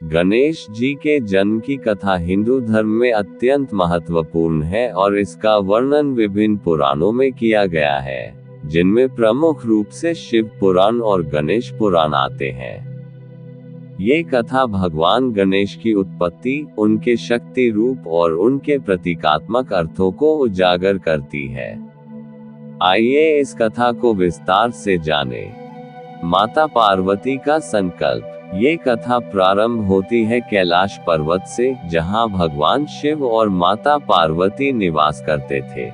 गणेश जी के जन्म की कथा हिंदू धर्म में अत्यंत महत्वपूर्ण है और इसका वर्णन विभिन्न पुराणों में किया गया है, जिनमें प्रमुख रूप से शिव पुराण और गणेश पुराण आते हैं। ये कथा भगवान गणेश की उत्पत्ति, उनके शक्ति रूप और उनके प्रतीकात्मक अर्थों को उजागर करती है। आइए इस कथा को विस्तार से जानें। माता पार्वती का संकल्प। ये कथा प्रारंभ होती है कैलाश पर्वत से, जहां भगवान शिव और माता पार्वती निवास करते थे।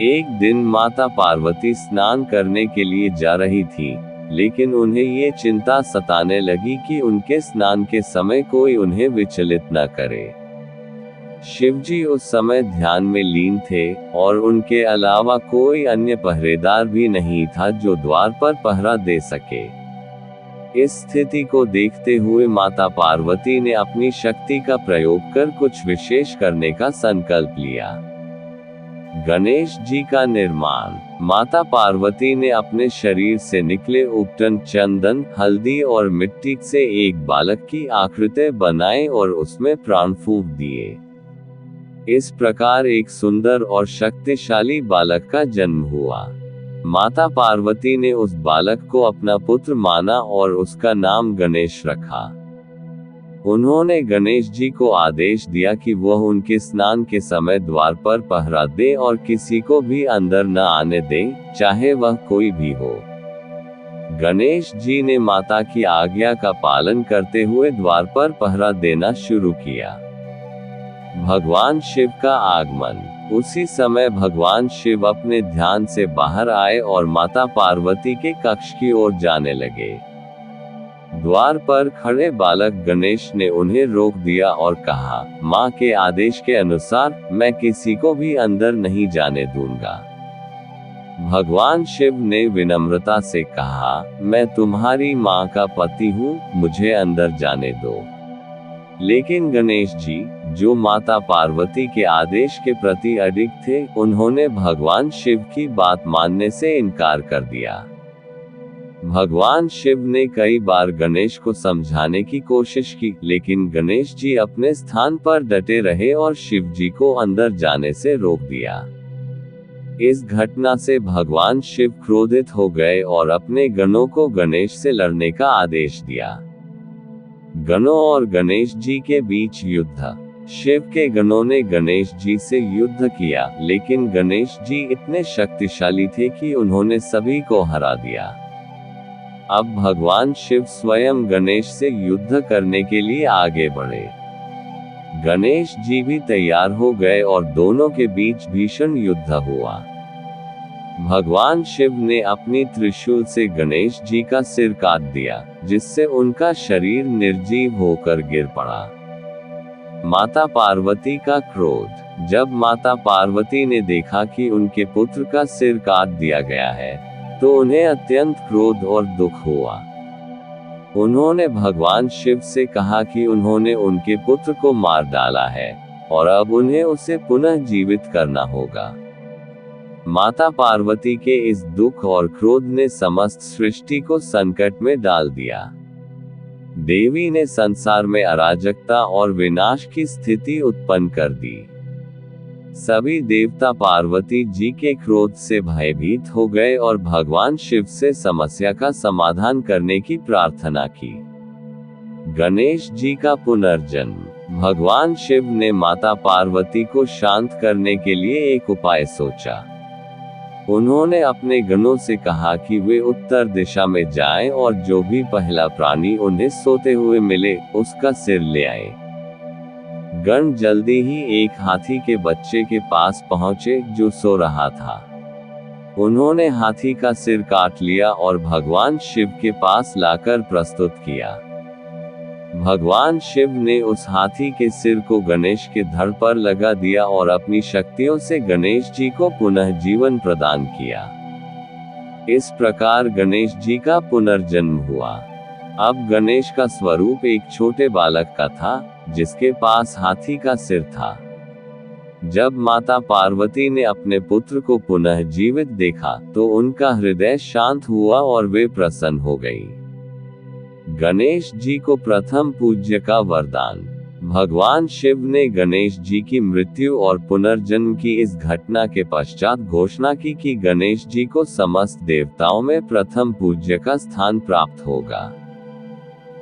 एक दिन माता पार्वती स्नान करने के लिए जा रही थी, लेकिन उन्हें ये चिंता सताने लगी कि उनके स्नान के समय कोई उन्हें विचलित न करे। शिवजी उस समय ध्यान में लीन थे और उनके अलावा कोई अन्य पहरेदार भी नहीं था जो द्वार पर पहरा दे सके। इस स्थिति को देखते हुए माता पार्वती ने अपनी शक्ति का प्रयोग कर कुछ विशेष करने का संकल्प लिया। गणेश जी का निर्माण। माता पार्वती ने अपने शरीर से निकले उपटन, चंदन, हल्दी और मिट्टी से एक बालक की आकृति बनाई और उसमें प्राण फूंक दिए। इस प्रकार एक सुंदर और शक्तिशाली बालक का जन्म हुआ। माता पार्वती ने उस बालक को अपना पुत्र माना और उसका नाम गणेश रखा। उन्होंने गणेश जी को आदेश दिया कि वह उनके स्नान के समय द्वार पर पहरा दे और किसी को भी अंदर न आने दे, चाहे वह कोई भी हो। गणेश जी ने माता की आज्ञा का पालन करते हुए द्वार पर पहरा देना शुरू किया। भगवान शिव का आगमन। उसी समय भगवान शिव अपने ध्यान से बाहर आए और माता पार्वती के कक्ष की ओर जाने लगे। द्वार पर खड़े बालक गणेश ने उन्हें रोक दिया और कहा, माँ के आदेश के अनुसार मैं किसी को भी अंदर नहीं जाने दूंगा। भगवान शिव ने विनम्रता से कहा, मैं तुम्हारी माँ का पति हूँ, मुझे अंदर जाने दो। लेकिन गणेश जी, जो माता पार्वती के आदेश के प्रति अडिग थे, उन्होंने भगवान शिव की बात मानने से इनकार कर दिया। भगवान शिव ने कई बार गणेश को समझाने की कोशिश की, लेकिन गणेश जी अपने स्थान पर डटे रहे और शिव जी को अंदर जाने से रोक दिया। इस घटना से भगवान शिव क्रोधित हो गए और अपने गणों को गणेश से लड़ने का आदेश दिया। गणों और गणेश जी के बीच युद्ध। शिव के गणों ने गणेश जी से युद्ध किया, लेकिन गणेश जी इतने शक्तिशाली थे कि उन्होंने सभी को हरा दिया। अब भगवान शिव स्वयं गणेश से युद्ध करने के लिए आगे बढ़े। गणेश जी भी तैयार हो गए और दोनों के बीच भीषण युद्ध हुआ। भगवान शिव ने अपनी त्रिशूल से गणेश जी का सिर काट दिया, जिससे उनका शरीर निर्जीव होकर गिर पड़ा। माता पार्वती का क्रोध। जब माता पार्वती ने देखा कि उनके पुत्र का सिर काट दिया गया है, तो उन्हें अत्यंत क्रोध और दुख हुआ। उन्होंने भगवान शिव से कहा कि उन्होंने उनके पुत्र को मार डाला है और अब उन्हें उसे पुनः जीवित करना होगा। माता पार्वती के इस दुख और क्रोध ने समस्त सृष्टि को संकट में डाल दिया। देवी ने संसार में अराजकता और विनाश की स्थिति उत्पन्न कर दी। सभी देवता पार्वती जी के क्रोध से भयभीत हो गए और भगवान शिव से समस्या का समाधान करने की प्रार्थना की। गणेश जी का पुनर्जन्म। भगवान शिव ने माता पार्वती को शांत करने के लिए एक उपाय सोचा। उन्होंने अपने गणों से कहा कि वे उत्तर दिशा में जाएं और जो भी पहला प्राणी उन्हें सोते हुए मिले, उसका सिर ले आए। गण जल्दी ही एक हाथी के बच्चे के पास पहुंचे जो सो रहा था। उन्होंने हाथी का सिर काट लिया और भगवान शिव के पास लाकर प्रस्तुत किया। भगवान शिव ने उस हाथी के सिर को गणेश के धड़ पर लगा दिया और अपनी शक्तियों से गणेश जी को पुनः जीवन प्रदान किया। इस प्रकार गणेश जी का पुनर्जन्म हुआ। अब गणेश का स्वरूप एक छोटे बालक का था, जिसके पास हाथी का सिर था। जब माता पार्वती ने अपने पुत्र को पुनः जीवित देखा, तो उनका हृदय शांत हुआ और वे प्रसन्न हो गई। गणेश जी को प्रथम पूज्य का वरदान। भगवान शिव ने गणेश जी की मृत्यु और पुनर्जन्म की इस घटना के पश्चात घोषणा की कि गणेश जी को समस्त देवताओं में प्रथम पूज्य का स्थान प्राप्त होगा।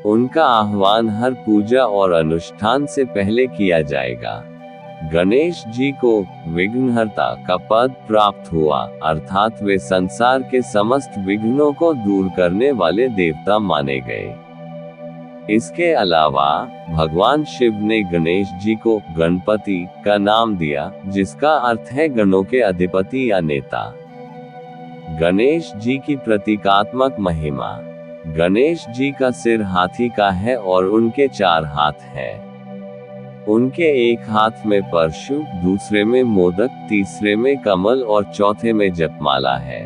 उनका आह्वान हर पूजा और अनुष्ठान से पहले किया जाएगा। गणेश जी को विघ्नहर्ता का पद प्राप्त हुआ, अर्थात वे संसार के समस्त विघ्नों को दूर करने वाले देवता माने गए। इसके अलावा भगवान शिव ने गणेश जी को गणपति का नाम दिया, जिसका अर्थ है गणों के अधिपति या नेता। गणेश जी की प्रतीकात्मक महिमा। गणेश जी का सिर हाथी का है और उनके 4 हाथ हैं। उनके एक हाथ में परशु, दूसरे में मोदक, तीसरे में कमल और चौथे में जपमाला है।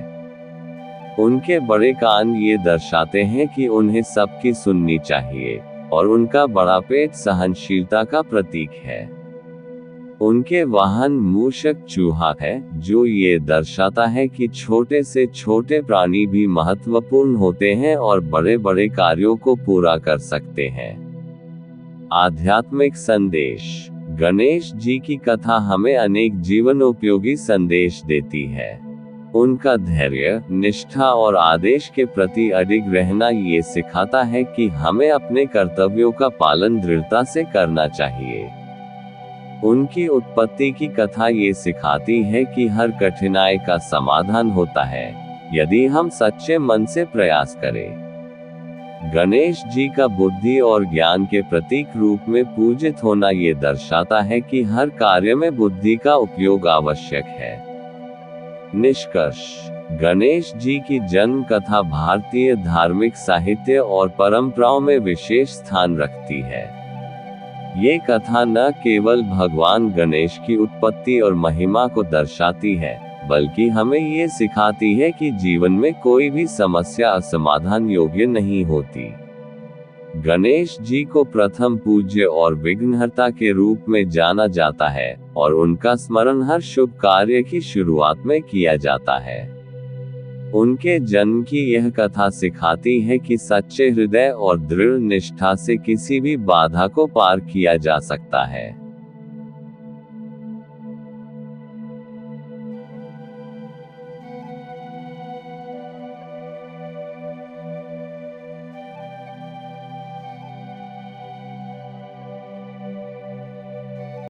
उनके बड़े कान ये दर्शाते हैं कि उन्हें सबकी सुननी चाहिए, और उनका बड़ा पेट सहनशीलता का प्रतीक है। उनके वाहन मूषक चूहा है, जो ये दर्शाता है कि छोटे से छोटे प्राणी भी महत्वपूर्ण होते हैं और बड़े बड़े कार्यों को पूरा कर सकते हैं। आध्यात्मिक संदेश। गणेश जी की कथा हमें अनेक जीवनोपयोगी संदेश देती है। उनका धैर्य, निष्ठा और आदेश के प्रति अडिग रहना ये सिखाता है कि हमें अपने कर्तव्यों का पालन दृढ़ता से करना चाहिए। उनकी उत्पत्ति की कथा ये सिखाती है कि हर कठिनाई का समाधान होता है, यदि हम सच्चे मन से प्रयास करें। गणेश जी का बुद्धि और ज्ञान के प्रतीक रूप में पूजित होना ये दर्शाता है कि हर कार्य में बुद्धि का उपयोग आवश्यक है। निष्कर्ष। गणेश जी की जन्म कथा भारतीय धार्मिक साहित्य और परंपराओं में विशेष स्थान रखती है। ये कथा न केवल भगवान गणेश की उत्पत्ति और महिमा को दर्शाती है, बल्कि हमें ये सिखाती है कि जीवन में कोई भी समस्या असमाधान योग्य नहीं होती। गणेश जी को प्रथम पूज्य और विघ्नहर्ता के रूप में जाना जाता है, और उनका स्मरण हर शुभ कार्य की शुरुआत में किया जाता है। उनके जन्म की यह कथा सिखाती है कि सच्चे हृदय और दृढ़ निष्ठा से किसी भी बाधा को पार किया जा सकता है।